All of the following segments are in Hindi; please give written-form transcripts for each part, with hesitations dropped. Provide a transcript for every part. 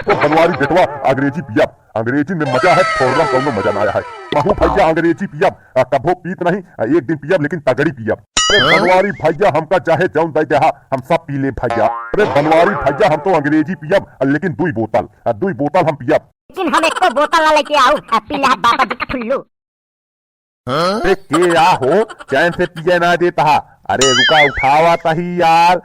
तो बनवारी बेटवा अंग्रेजी पियब, अंग्रेजी में मजा है, फोरम कौनो मजा ना आया है। महू भैया अंग्रेजी पियब, कभो पीत नहीं, एक दिन पियब लेकिन तगड़ी पियब। अरे बनवारी भैया हमका चाहे जौन दे देहा हम सब पी ले भैया। अरे बनवारी भैया हम तो अंग्रेजी पियब लेकिन दुई बोतल हम पियब। लेकिन हम एक बोतल ना लेके आऊ, पी ले बाबा जी का ठुल्लू। अरे के आ हो चैन से पिए ना देता हा। अरे रुका उठावा तही यार,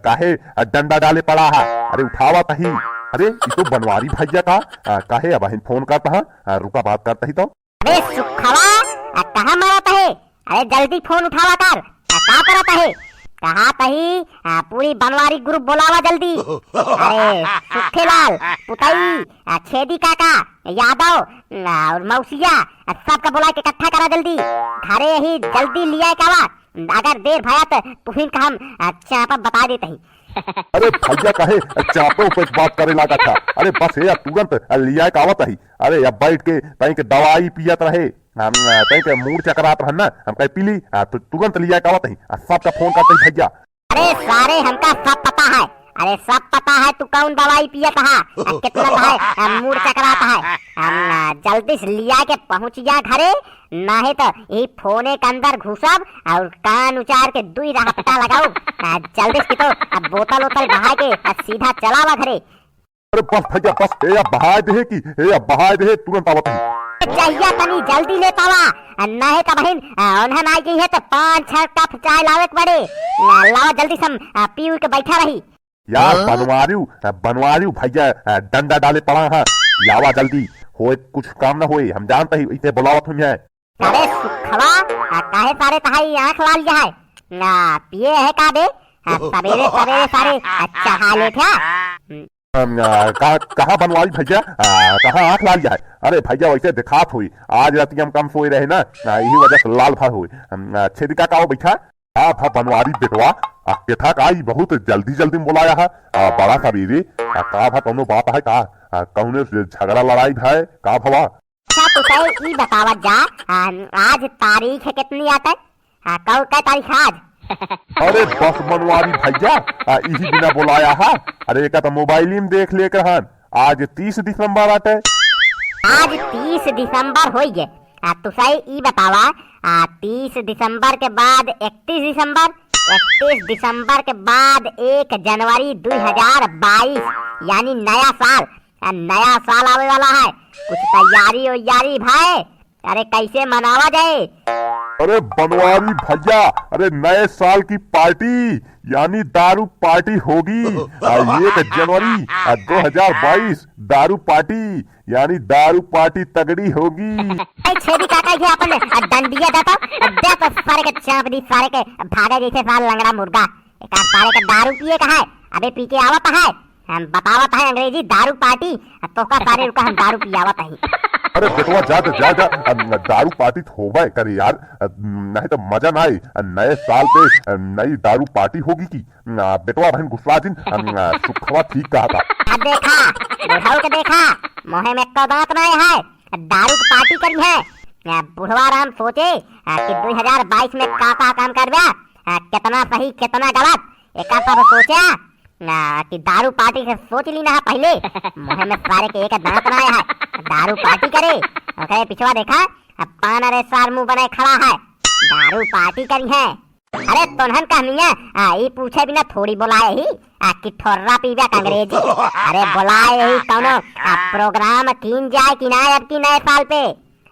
काहे डंडा डाले पड़ा है। अरे उठावा तही। अरे ये तो बनवारी भैया का काहे अब फोन करता है, रुका बात करता ही तो। अरे सुखवा कहाँ मरता है? अरे जल्दी फोन उठावा कर, क्या करता है? कहा तही पूरी बनवारी ग्रुप बोलावा जल्दी। अरे सुखेलाल, पुतई, छेदी काका, यादव और मौसिया सबका बुला के इकट्ठा करा जल्दी। घरे ही जल्दी लिया कावा, अगर देर भया तो फिर का हम चापा बता देते ही। अरे भैया कहे चापों पे बात करे लगा था। अरे बस ये तुरंत लिया आवत ही। अरे अब बैठ के तई के दवाई पियत रहे, हम तई के मूड चकरात रहन ना, हम कह पीली तो तुरंत लिया आवत ही। सबका फोन करते ही भैया। अरे सारे हमका सब पता है, अरे सब पता है तू कौन दवाई पियत है, कितना है मूड चकराता है। हम जल्दी से लिया के पहुंच जा घरे, नहीं तो ये फोने के अंदर घुसब और कान उचार के दुई राहता लगाऊ। जल्दी से तो अब बोतल बहा के सीधा चलावा घरे। अरे बस भैया बस, ये बहा दे की ये बहा दे तुरंत आवत ही। चाहिए तनी जल्दी ले पावा, नहीं तो बहन उन्हें आई गई है तो 5-6 कप चाय लावे के पड़े। लावा जल्दी से पी के बैठा रही। यार बनवारी भैया डंडा डाले पड़ा है, लावा जल्दी, होए कुछ काम ना होए, हम जानते ही इसे बुलावत हुई है। अरे सुखवा काहे सारे तहाई आँख लाल लिया है ना, पिए है का बे? सवेरे सवेरे सारे चाहा ले था। कहा बनवारी भैया कहा आँख लाल है? अरे भैया वैसे दिखात हुई, आज रात हम कम सोए रहे ना, यही वजह से लाल भर हुई। छेदिका का बैठा आप बनवारी बेटवा केथा का बहुत जल्दी में बुलाया है, बड़ा सवेरे का भा कौनो बात है का, कौने झगड़ा लड़ाई है का भवा? अच्छा तो सही ई बतावा जा, आज तारीख है कितनी आता है? कल क्या तारीख आज? अरे बस बनवारी भैया यही बिना बुलाया है। अरे का तो मोबाइल में देख लेकर हन, आज 30 दिसंबर आते। आज 30 दिसंबर हो गए, तो सही ई बतावा 30 दिसंबर के बाद 31 दिसंबर, 31 दिसंबर के बाद 1 जनवरी 2022 यानी नया साल। नया साल आवे वाला है, कुछ तैयारी भाई, अरे कैसे मनावा जाए? अरे बनवारी भैया अरे नए साल की पार्टी यानी दारू पार्टी होगी। 1 जनवरी 2022 दारू पार्टी यानी दारू पार्टी तगड़ी होगी। छेदी काका जी अपन डंडिया देता दे तो सारे के चाप दी, सारे के भागे जैसे साल लंगड़ा मुर्गा। एक सारे के दारू पिए का है, अबे पी के आवत है, हम बतावत है अंग्रेजी दारू पार्टी, तो का सारे रुका हम दारू पियावत है। अरे बेटवा जा दारू पार्टी होवे करे यार, नहीं तो मजा ना आई। नए साल पे नई दारू पार्टी होगी की बेटवा बहन गुस्सा दिन सुखवा ठीक कहा था। देखा बुढ़ाऊ के देखा मोहे में को दांत नहीं है, दारू की पार्टी करी है। बुढ़वा राम सोचे कि 2022 में का काम करबा, कितना सही कितना गलत एक सब सोचा कि दारू पार्टी से सोच ली ना पहले। मोहे में सारे के एक दांत नहीं है, दारू पार्टी करे और पिछवा देखा पान अरे सार मुंह बनाए खड़ा है, दारू पार्टी करी है। अरे तोहन कहनिया ये पूछे बिना थोड़ी बुलाए ही कि ठोर्रा पीबे अंग्रेजी। अरे बुलाए ही कौनो प्रोग्राम कीन जाए कि ना अब की नए साल पे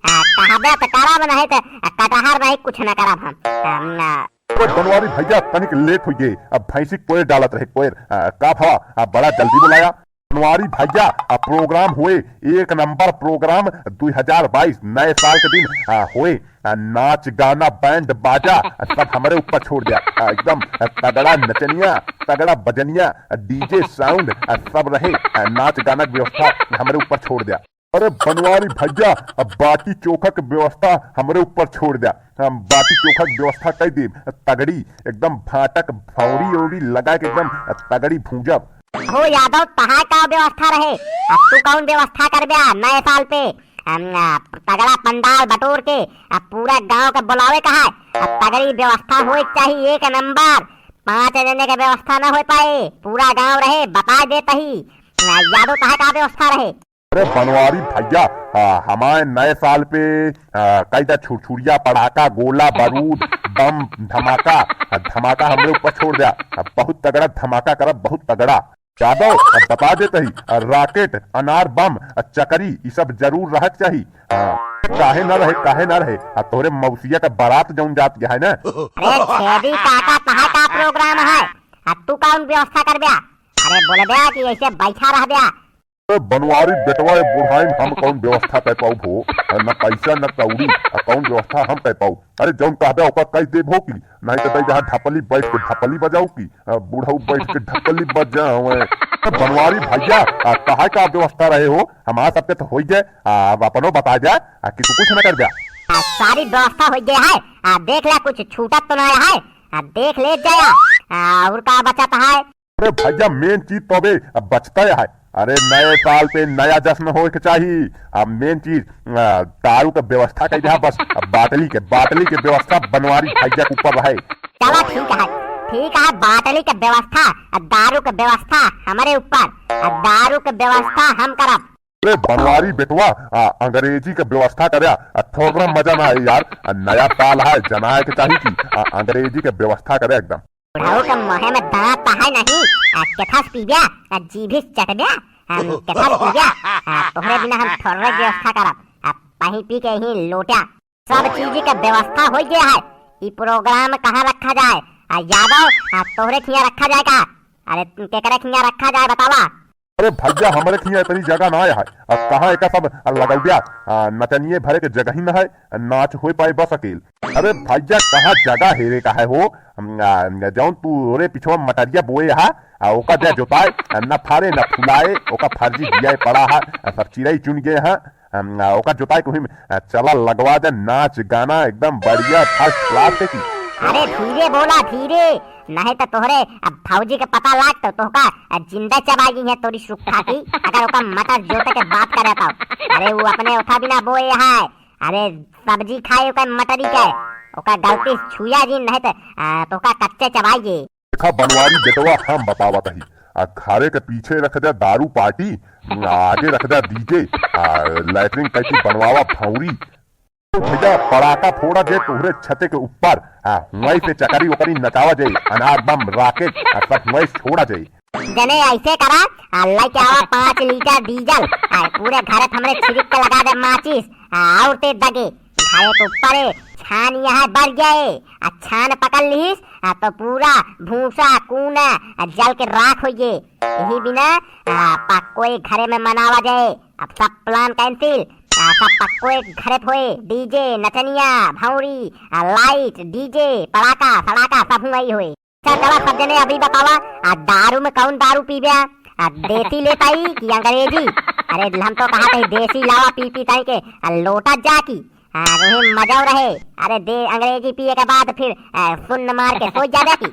कहबे तो कराब नहीं तो कटहर नहीं कुछ न कराब हम। बनवारी भैया तनिक लेट हो गए, अब भैंसी कोयर डालत रहे कोयर का भवा बड़ा जल्दी बुलाया। बनवारी भैया प्रोग्राम हुए 1 नंबर प्रोग्राम 2022 नए साल के दिन हुए, नाच गाना बैंड बाजा सब हमारे ऊपर छोड़ दिया। एकदम तगड़ा नचनिया तगड़ा बजनिया डीजे साउंड सब रहे, नाच गाना की व्यवस्था हमारे ऊपर छोड़ दिया। अरे बनवारी भैया अब बाटी चोखा की व्यवस्था हमारे ऊपर छोड़ दिया, हम बाटी चोखा की व्यवस्था कर दी तगड़ी, एकदम भाटक फौरी ओरी लगा के एकदम तगड़ी भूंजब। हो यादव तहां का व्यवस्था रहे, अब तू कौन व्यवस्था करबे नए साल पे? तगड़ा पंडाल बटोर के पूरा गांव के बुलावे का है, तगड़ी व्यवस्था होए चाहिए 1 नंबर। 5 जने के व्यवस्था न हो पाए, पूरा गांव रहे बता देता ही यादव कहा का व्यवस्था रहे। अरे बनवारी भैया, हमारे नए साल पे कई छुरछुरिया पड़ाका गोला बारूद बम धमाका धमाका हमरे ऊपर छोड़ दिया। बहुत तगड़ा धमाका करब, बहुत तगड़ा। यादव बता देते ही रॉकेट अनार बम चकरी ये सब जरूर रहत चाहिए। काहे न रहे, काहे न रहे। तोरे मौसिया का बारात जौन जात गया है ना। अरे छेदी काका कहा का प्रोग्राम है, तू कौन व्यवस्था कर दिया? अरे बोले दिया कि ऐसे बैठा रह दिया। बनवारी बेटवा बुढ़ाई हम कौन व्यवस्था कर पाऊ भो, न पैसा न कौड़ी, कौन व्यवस्था हम कर पाऊ। अरे जौन कहबे ओकर कह देबो की, नहीं तो जहाँ ढपली बैठ के ढपली बजाऊ की, बूढ़ऊ बैठ के ढपली बजाओ। बनवारी भैया कहा का व्यवस्था रहे हो, हमारा सबके तो हो जाए। अब अपनो बता जाए कि तू कुछ न कर दिया। सारी व्यवस्था हो गया है, देख ले कुछ छूटत तो नहीं है, देख ले जाया और का बचत है। अरे भैया मेन चीज तो अबे बचता है। अरे नए साल पे नया जश्न हो के चाहिए। अब मेन चीज दारू का व्यवस्था कर दिया, बस बाटली के व्यवस्था बनवारी भैया के ऊपर रहे। चलो ठीक है, बाटली के व्यवस्था दारू के व्यवस्था हमारे ऊपर, दारू के व्यवस्था हम करब। अरे बनवारी बेटवा अंग्रेजी का व्यवस्था करया, थोड़ा मजा ना है यार। नया साल है, जनाए के चाहिए की अंग्रेजी के व्यवस्था करे एकदम। बुढ़ाऊ के मुँह में दांत है नहीं, केथस पी गया, जीभी चट गया, केथस पी गया। तोहरे बिना हम थोड़े व्यवस्था करब, पही पी के ही लोटा। सब चीज का व्यवस्था हो गया है। ये प्रोग्राम कहाँ रखा जाए? यादव तोहरे खिया रखा जाए का? अरे केकरे खिया रखा जाए बतावा। अरे भैया हमारे खिया इतनी जगह ना है, कहाँ एक सब लगौबिया नचनिए भरे के जगह ही न है, नाच हो पाए बस अकेल। अरे भैया कहाँ जगह हेरे का है हो, जौन तू रे पिछवा मटरिया बोए हा, ओका जा जोताए न फारे न फुलाए, ओका फर्जी दिया पड़ा है, सब चिड़ई चुन गए हैं, ओका जोताए को चला लगवा दे नाच गाना एकदम बढ़िया फर्स्ट क्लास की। अरे धीरे बोला, धीरे, नहीं तो तोहरे अब फौजी के पता लाग तो तोहका जिंदा चबागी है तोरी सुखा की, अगर ओका मटर जोते के बात करे तो। अरे वो अपने उठा बिना बोए है, अरे सब्जी खाए ओका मटरी के, ओका गलती छुया जी, नहीं तो तोहका कच्चे चबाई। देखा बनवारी बेटवा हम बतावत ही, घरे के पीछे रख दे दारू पार्टी, आगे रख दे डीजे, लैटरिन कैसी बनवावा भौरी। भैया पड़ाका फोड़ा जे तोहरे छते के ऊपर, वहीं से चकरी वकरी नचावा जाए, अनार बम रॉकेट सब वहीं छोड़ा जाए। जने ऐसे करा, लेके आवा 5 लीटर डीजल, पूरे घर हमरे छिड़क के लगा दे माचिस, और ते दगे घरे के ऊपर छान यहाँ बढ़ गए, छान पकड़ लीस तो पूरा भूसा कूना जल के राख हो गए। यही बिना पक्को घरे में मनावा जाए। अब सब प्लान कैंसिल, सब पक्को घरे होए, डीजे नचनिया भौरी लाइट डीजे पड़ाका सड़ाका सब वही हुए। चला सब जने अभी बतावा, दारू में कौन दारू पी गया? देसी ले पाई कि अंग्रेजी? अरे हम तो कहा थे देसी लावा पी पी ताई के लोटा जाकी, रोहे मजा रहे। अरे दे अंग्रेजी पिए के बाद फिर सुन्न मार के सो जा की,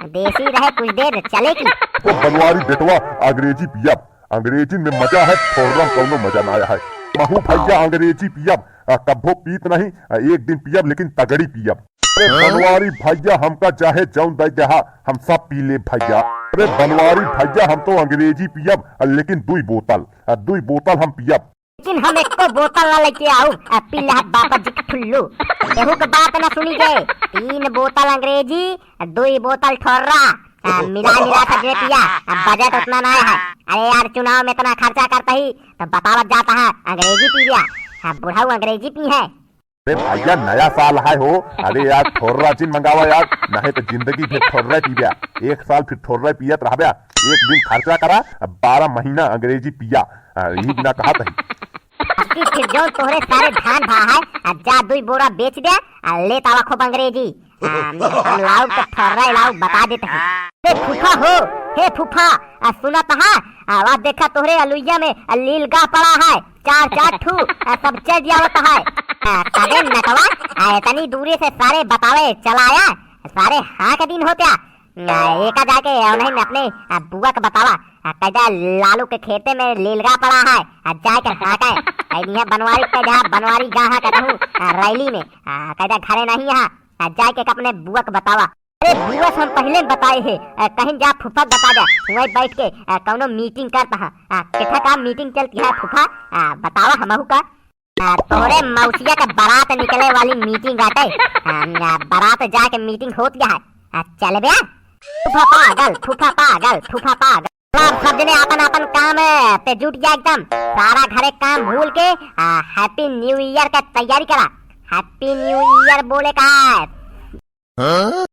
देसी रहे कुछ देर चले की। तो बनवारी बेटवा अंग्रेजी पियब, अंग्रेजी में मजा है, थोड़ा कौनो मजा ना आया है। महू भैया अंग्रेजी पियब, कब्बो पीत नहीं, एक दिन पियब लेकिन तगड़ी पियब। अरे बनवारी भैया हमका चाहे जौन दे दे हम सब पी ले भैया। अरे बनवारी भैया हम तो अंग्रेजी पियब लेकिन 2 बोतल हम पियब। लेकिन हम एक बोतल ना लेके आऊ, पिल्ला बापा जी के ठुल्लू, केहू के बात ना सुनी गए। 3 बोतल अंग्रेजी 2 बोतल ठोर्रा, मिला कर दे पिया। बजट उतना ना है। अरे यार चुनाव में इतना खर्चा करता ही तो बतावत जाता है अंग्रेजी पी गया, बुढ़ाऊ अंग्रेजी पी है। अरे भैया नया साल है हो, अरे यार ठोर्रा चिन मंगावा यार, नहीं तो जिंदगी फिर ठोर्रा पी गया। एक साल फिर ठोर्रा पियत रह गया, एक दिन खर्चा करा 12 महीना अंग्रेजी पिया, यही बिना कहा था। फिर जो तोहरे सारे धान भा है, जा 2 बोरा बेच दे, ले तावा खूब अंग्रेजी, हम लाऊ तो ठोर्रा लाऊ बता देते हैं। हे फूफा हो, हे फूफा सुना तहा, आवाज देखा तोहरे अलुइया में लीलगा पड़ा है, 4 ठू सब चल जावत है। तबे नटवा इतनी दूरी से सारे बतावे चलाया, सारे हाँ का दिन होत्या। एका जाके उन्हें अपने बुआ का बतावा, कैदा लालू के खेते में लीलगा पड़ा है, जाके हाँ का बनवारी कैदा बनवारी गाहा कहूँ रैली में, कैदा घरे नहीं यहाँ, जाके अपने बुआ का बतावा। अरे बुआ हम पहले बताए है कहीं जा फूफा बता जा वही बैठ के कौनो मीटिंग करता है किथा का मीटिंग चलती है फूफा बतावा हमहू का तोरे मौसिया का बारात निकले वाली मीटिंग आटे बारात जाके मीटिंग होत गया है चल बे फूफा पागल फूफा पागल फूफा पागल सब जने अपन अपन काम पे जुट गया एकदम सारा घरे काम भूल के हैप्पी न्यू ईयर का तैयारी करा हैप्पी न्यू ईयर बोले का है